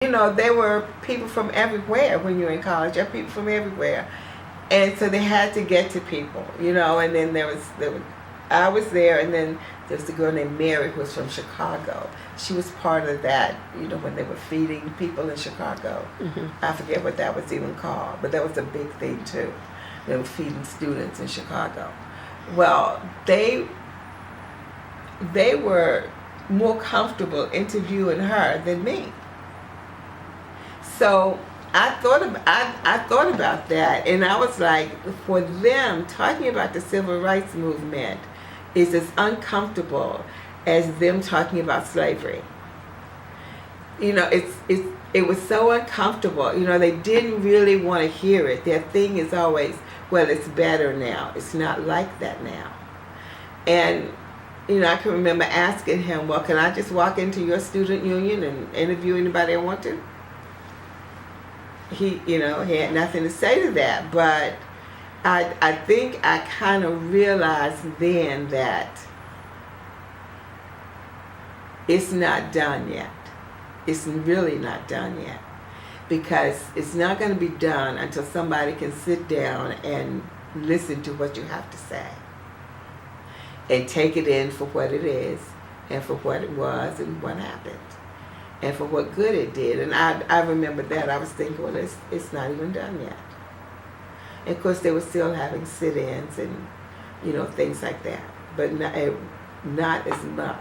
there were people from everywhere when you were in college. There were people from everywhere. And so they had to get to people, and then I was there, and then there was a girl named Mary who was from Chicago. She was part of that, when they were feeding people in Chicago. Mm-hmm. I forget what that was even called, but that was a big thing too. They were feeding students in Chicago. Well, they were more comfortable interviewing her than me. So I thought about that, and I was like, for them, talking about the civil rights movement is as uncomfortable as them talking about slavery. It was so uncomfortable. They didn't really want to hear it. Their thing is always, well, it's better now. It's not like that now. And I can remember asking him, well, can I just walk into your student union and interview anybody I want to? He had nothing to say to that, but I think I kind of realized then that it's not done yet. It's really not done yet, because it's not going to be done until somebody can sit down and listen to what you have to say and take it in for what it is and for what it was and what happened. And for what good it did. And I remember that. I was thinking, well, it's not even done yet. And of course, they were still having sit-ins and, things like that. But not as much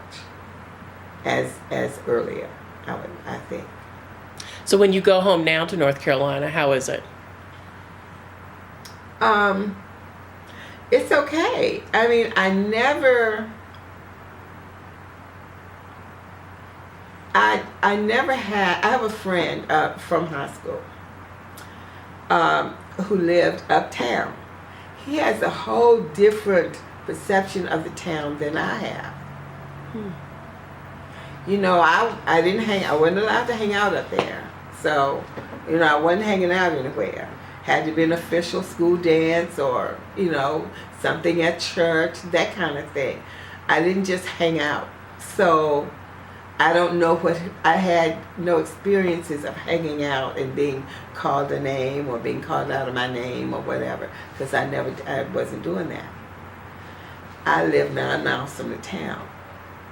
as earlier, I think. So when you go home now to North Carolina, how is it? It's okay. I mean, I never had. I have a friend from high school who lived uptown. He has a whole different perception of the town than I have. I didn't hang. I wasn't allowed to hang out up there, so I wasn't hanging out anywhere. Had to be an official school dance or something at church, that kind of thing. I didn't just hang out, so I don't know I had no experiences of hanging out and being called a name or being called out of my name or whatever, because I wasn't doing that. I lived 9 miles from the town,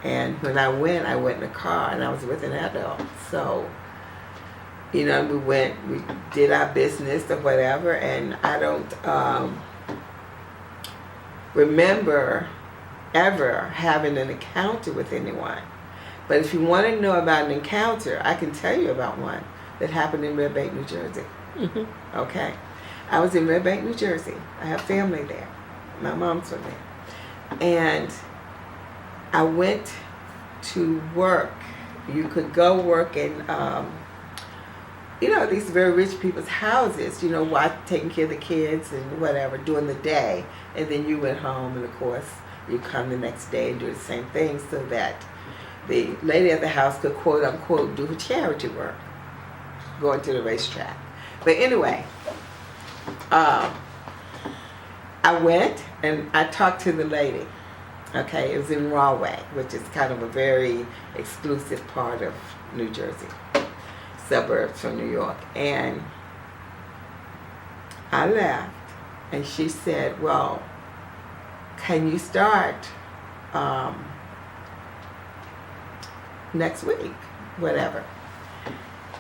and when I went in a car, and I was with an adult, so we did our business or whatever, and I don't remember ever having an encounter with anyone. But if you want to know about an encounter, I can tell you about one that happened in Red Bank, New Jersey. Mm-hmm. Okay. I was in Red Bank, New Jersey. I have family there. My mom's from there. And I went to work. You could go work in, these very rich people's houses, taking care of the kids and whatever, during the day. And then you went home, and of course, you come the next day and do the same thing, so that the lady at the house could, quote unquote, do her charity work, going to the racetrack. But anyway, I went and I talked to the lady. Okay, it was in Rahway, which is kind of a very exclusive part of New Jersey, suburbs from New York. And I left, and she said, well, can you start next week, whatever.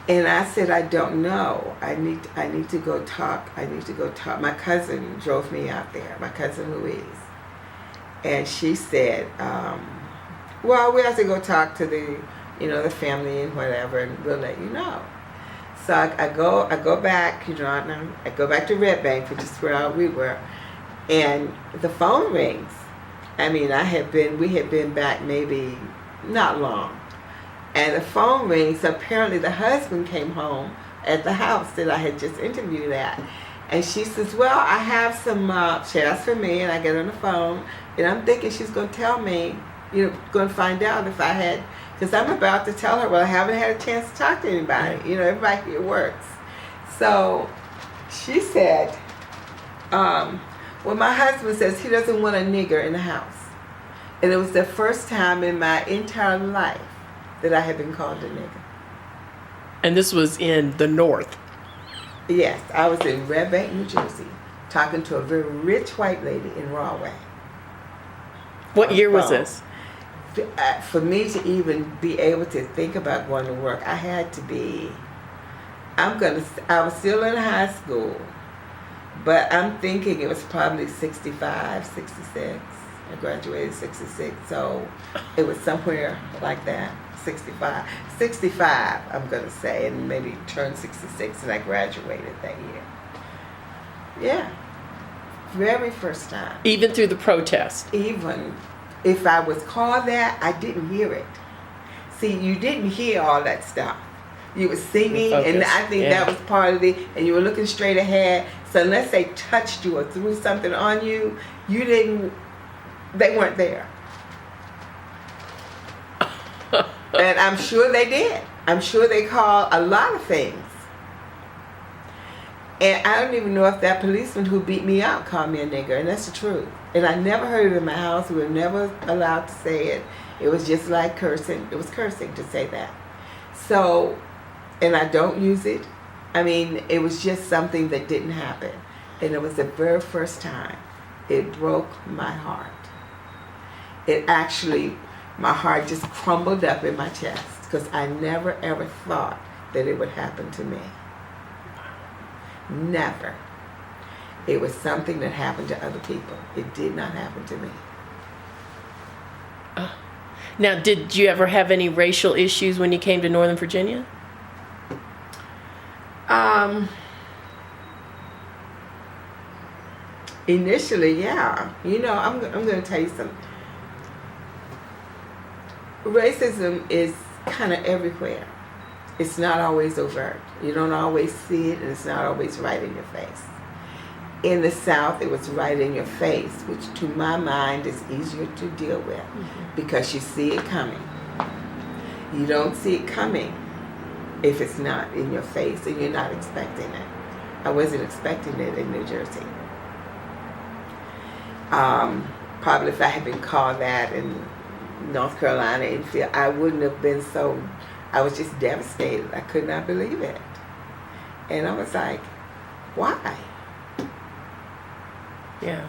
And I said, I don't know. I need to go talk. My cousin drove me out there, my cousin Louise. And she said, well, we have to go talk to the family and whatever, and we'll let you know. So I go back, I go back to Red Bank, which is where we were, and the phone rings. I mean, we had been back maybe not long. And the phone rings. So apparently the husband came home at the house that I had just interviewed at. And she says, well, I have some, she asked for me, and I get on the phone. And I'm thinking she's going to tell me, going to find out if I had, because I'm about to tell her, well, I haven't had a chance to talk to anybody. Everybody here works. So she said, well, my husband says he doesn't want a nigger in the house. And it was the first time in my entire life that I had been called a nigger. And this was in the north. Yes, I was in Red Bank, New Jersey, talking to a very rich white lady in Rahway. What year was this? For me to even be able to think about going to work, I had to be, I was still in high school, but I'm thinking it was probably 65, 66. I graduated 66, so it was somewhere like that, 65. 65, I'm going to say, and maybe turned 66, and I graduated that year. Yeah, very first time. Even through the protest? Even if I was called that, I didn't hear it. See, you didn't hear all that stuff. You were singing, and I think that was part of it, and you were looking straight ahead. So unless they touched you or threw something on you, they weren't there. And I'm sure they did. I'm sure they called a lot of things. And I don't even know if that policeman who beat me up called me a nigger, and that's the truth. And I never heard it in my house. We were never allowed to say it. It was just like cursing. It was cursing to say that. So, and I don't use it. I mean, it was just something that didn't happen. And it was the very first time. It broke my heart. It actually, my heart just crumbled up in my chest because I never ever thought that it would happen to me. Never. It was something that happened to other people. It did not happen to me. Now, did you ever have any racial issues when you came to Northern Virginia? Initially, yeah. You know, I'm going to tell you something. Racism is kind of everywhere. It's not always overt. You don't always see it, and it's not always right in your face. In the South, it was right in your face, which to my mind is easier to deal with because you see it coming. You don't see it coming if it's not in your face and you're not expecting it. I wasn't expecting it in New Jersey. Probably if I had been called that in North Carolina, I wouldn't have been so, I was just devastated. I could not believe it. And I was like, why? Yeah.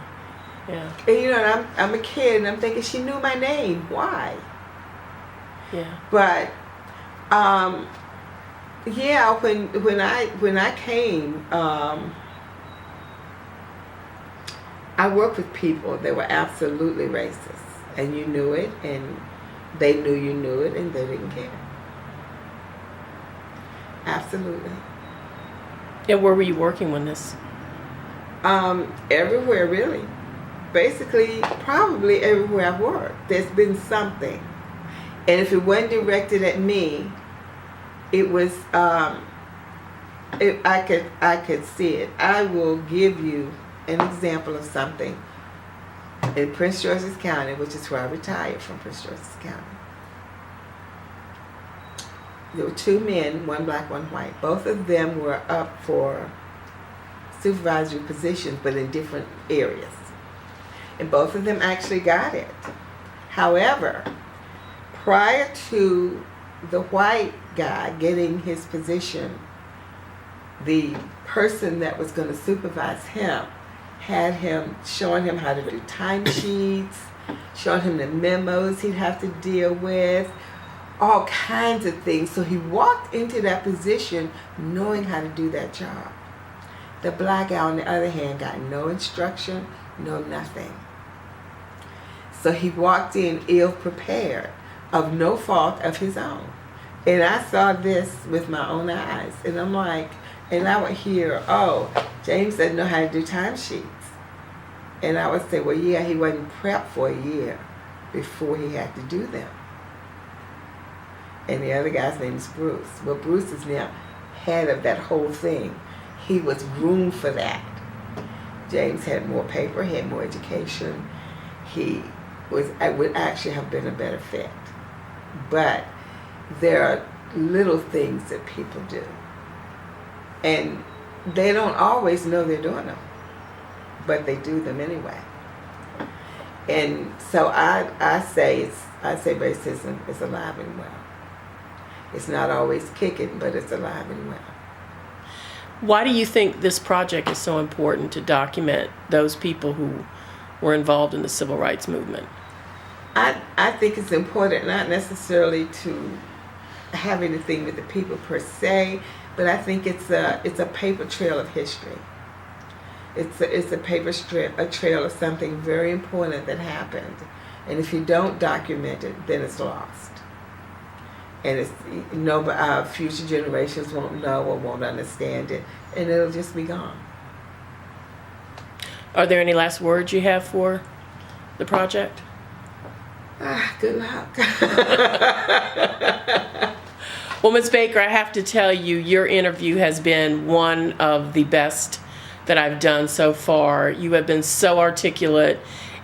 And you know, I'm a kid, and I'm thinking she knew my name. Why? Yeah. But, yeah, when I came, I worked with people that were absolutely racist, and you knew it, and they knew you knew it, and they didn't care. Absolutely. And where were you working when this? Everywhere, really. Basically, probably everywhere I've worked, there's been something. And if it wasn't directed at me, it was, I could see it. I will give you an example of something in Prince George's County, which is where I retired from, Prince George's County. There were two men, one black, one white. Both of them were up for supervisory positions, but in different areas. And both of them actually got it. However, prior to the white guy getting his position, the person that was going to supervise him had him showing him how to do timesheets, showing him the memos he'd have to deal with, all kinds of things. So he walked into that position knowing how to do that job. The black guy, on the other hand, got no instruction, no nothing. So he walked in ill-prepared, of no fault of his own. And I saw this with my own eyes. And I'm like, and I would hear, oh, James doesn't know how to do timesheets. And I would say, well, yeah, he wasn't prepped for a year before he had to do them. And the other guy's name is Bruce. Well, Bruce is now head of that whole thing. He was groomed for that. James had more paper, he had more education. I would actually have been a better fit. But there are little things that people do. And they don't always know they're doing them, but they do them anyway. And so I say racism is alive and well. It's not always kicking, but it's alive and well. Why do you think this project is so important to document those people who were involved in the civil rights movement? I think it's important not necessarily to have anything with the people per se, but I think it's a paper trail of history. It's a paper strip, a trail of something very important that happened, and if you don't document it, then it's lost. And it's future generations won't know or won't understand it, and it'll just be gone. Are there any last words you have for the project? Good luck. Well, Ms. Baker, I have to tell you, your interview has been one of the best that I've done so far. You have been so articulate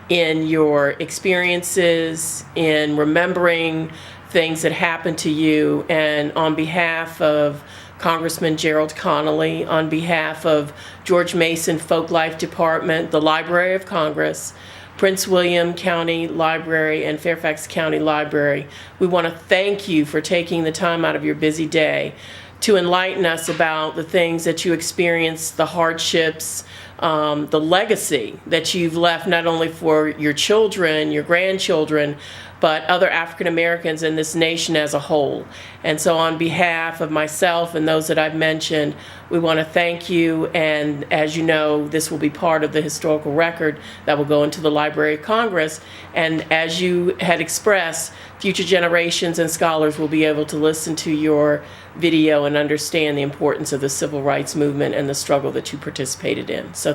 in your experiences, in remembering things that happened to you, and on behalf of Congressman Gerald Connolly, on behalf of George Mason Folklife Department, the Library of Congress, Prince William County Library, and Fairfax County Library, we want to thank you for taking the time out of your busy day to enlighten us about the things that you experienced, the hardships, the legacy that you've left not only for your children, your grandchildren, but other African Americans in this nation as a whole. And so on behalf of myself and those that I've mentioned, we want to thank you. And as you know, this will be part of the historical record that will go into the Library of Congress. And as you had expressed, future generations and scholars will be able to listen to your video and understand the importance of the civil rights movement and the struggle that you participated in. So